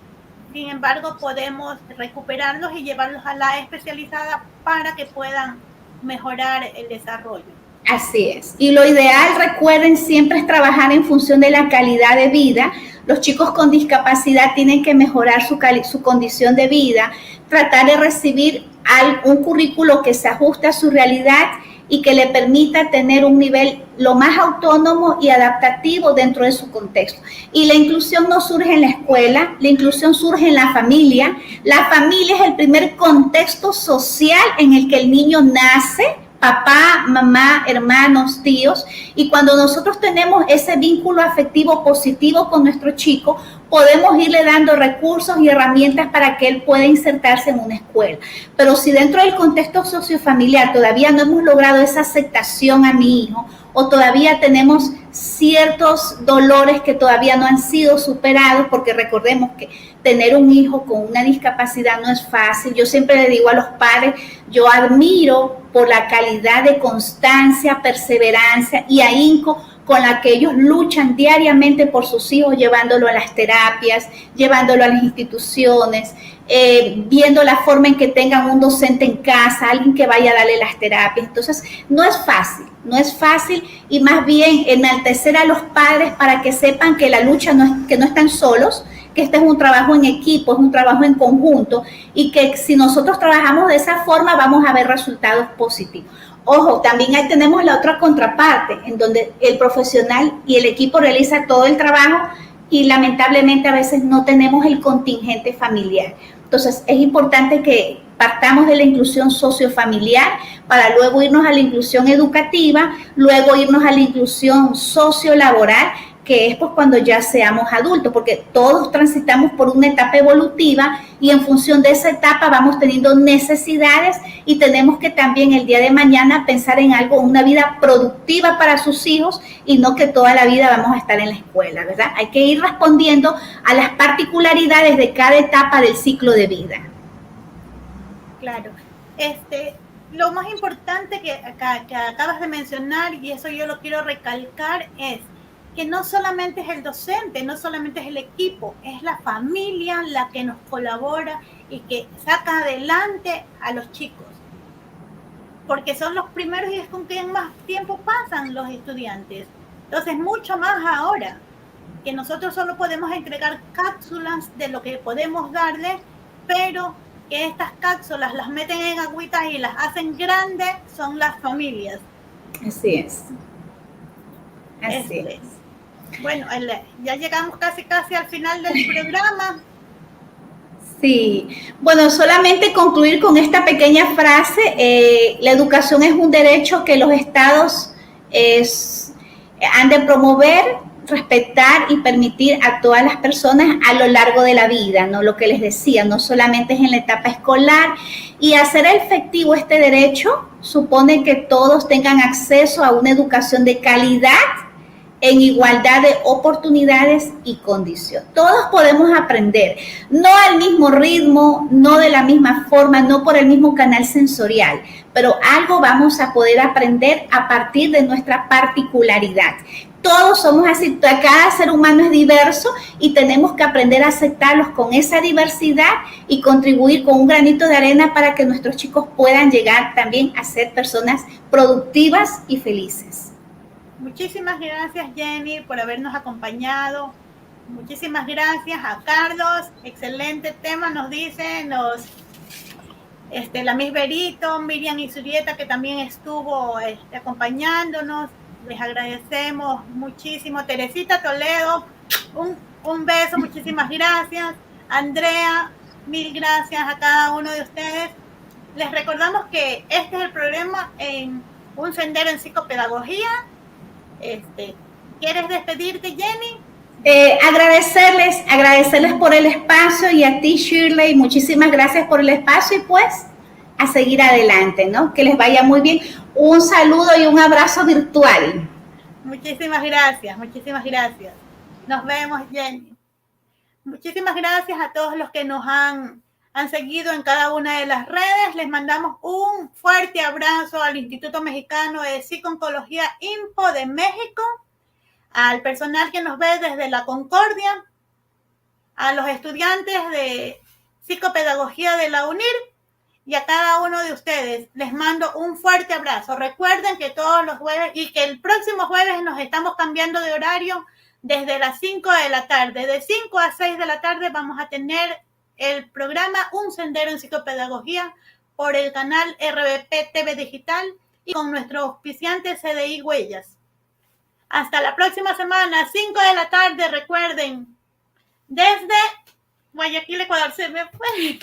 sin embargo podemos recuperarlos y llevarlos a la especializada para que puedan mejorar el desarrollo. Así es. Y lo ideal, recuerden, siempre es trabajar en función de la calidad de vida. Los chicos con discapacidad tienen que mejorar su condición de vida, tratar de recibir un currículo que se ajuste a su realidad y que le permita tener un nivel lo más autónomo y adaptativo dentro de su contexto. Y la inclusión no surge en la escuela, la inclusión surge en la familia. La familia es el primer contexto social en el que el niño nace, papá, mamá, hermanos, tíos, y cuando nosotros tenemos ese vínculo afectivo positivo con nuestro chico, podemos irle dando recursos y herramientas para que él pueda insertarse en una escuela. Pero si dentro del contexto sociofamiliar todavía no hemos logrado esa aceptación a mi hijo, o todavía tenemos ciertos dolores que todavía no han sido superados, porque recordemos que tener un hijo con una discapacidad no es fácil. Yo siempre le digo a los padres, yo admiro por la calidad de constancia, perseverancia y ahínco con la que ellos luchan diariamente por sus hijos, llevándolo a las terapias, llevándolo a las instituciones, viendo la forma en que tengan un docente en casa, alguien que vaya a darle las terapias. Entonces, no es fácil y más bien enaltecer a los padres para que sepan que la lucha que no están solos, que este es un trabajo en equipo, es un trabajo en conjunto y que si nosotros trabajamos de esa forma vamos a ver resultados positivos. Ojo, también ahí tenemos la otra contraparte, en donde el profesional y el equipo realiza todo el trabajo y lamentablemente a veces no tenemos el contingente familiar. Entonces, es importante que partamos de la inclusión sociofamiliar para luego irnos a la inclusión educativa, luego irnos a la inclusión sociolaboral, que es pues cuando ya seamos adultos, porque todos transitamos por una etapa evolutiva y en función de esa etapa vamos teniendo necesidades y tenemos que también el día de mañana pensar en algo, una vida productiva para sus hijos y no que toda la vida vamos a estar en la escuela, ¿verdad? Hay que ir respondiendo a las particularidades de cada etapa del ciclo de vida. Claro. Lo más importante que acabas de mencionar, y eso yo lo quiero recalcar, es que no solamente es el docente, no solamente es el equipo, es la familia la que nos colabora y que saca adelante a los chicos. Porque son los primeros y es con quien más tiempo pasan los estudiantes. Entonces, mucho más ahora, que nosotros solo podemos entregar cápsulas de lo que podemos darles, pero que estas cápsulas las meten en agüitas y las hacen grandes, son las familias. Así es. Así es. Bueno, ya llegamos casi al final del programa. Sí, bueno, solamente concluir con esta pequeña frase, la educación es un derecho que los estados han de promover, respetar y permitir a todas las personas a lo largo de la vida, ¿no? Lo que les decía, no solamente es en la etapa escolar, y hacer efectivo este derecho supone que todos tengan acceso a una educación de calidad en igualdad de oportunidades y condiciones. Todos podemos aprender, no al mismo ritmo, no de la misma forma, no por el mismo canal sensorial, pero algo vamos a poder aprender a partir de nuestra particularidad. Todos somos así, cada ser humano es diverso y tenemos que aprender a aceptarlos con esa diversidad y contribuir con un granito de arena para que nuestros chicos puedan llegar también a ser personas productivas y felices. Muchísimas gracias, Jenny, por habernos acompañado. Muchísimas gracias a Carlos. Excelente tema, nos dicen la Miss Berito, Miriam y Surieta, que también estuvo acompañándonos. Les agradecemos muchísimo. Teresita Toledo, un beso, muchísimas gracias. Andrea, mil gracias a cada uno de ustedes. Les recordamos que este es el programa en Un Sendero en Psicopedagogía. ¿Quieres despedirte, Jenny? Agradecerles por el espacio y a ti, Shirley, muchísimas gracias por el espacio y pues a seguir adelante, ¿no? Que les vaya muy bien. Un saludo y un abrazo virtual. Muchísimas gracias. Nos vemos, Jenny. Muchísimas gracias a todos los que nos han seguido en cada una de las redes. Les mandamos un fuerte abrazo al Instituto Mexicano de Psico-Oncología INPO de México, al personal que nos ve desde la Concordia, a los estudiantes de Psicopedagogía de la UNIR y a cada uno de ustedes. Les mando un fuerte abrazo. Recuerden que todos los jueves y que el próximo jueves nos estamos cambiando de horario desde las 5 de la tarde. De 5 a 6 de la tarde vamos a tener el programa Un Sendero en Psicopedagogía por el canal RBP TV Digital y con nuestro auspiciante CDI Huellas. Hasta la próxima semana, 5 de la tarde, recuerden, desde Guayaquil, Ecuador. Se me fue.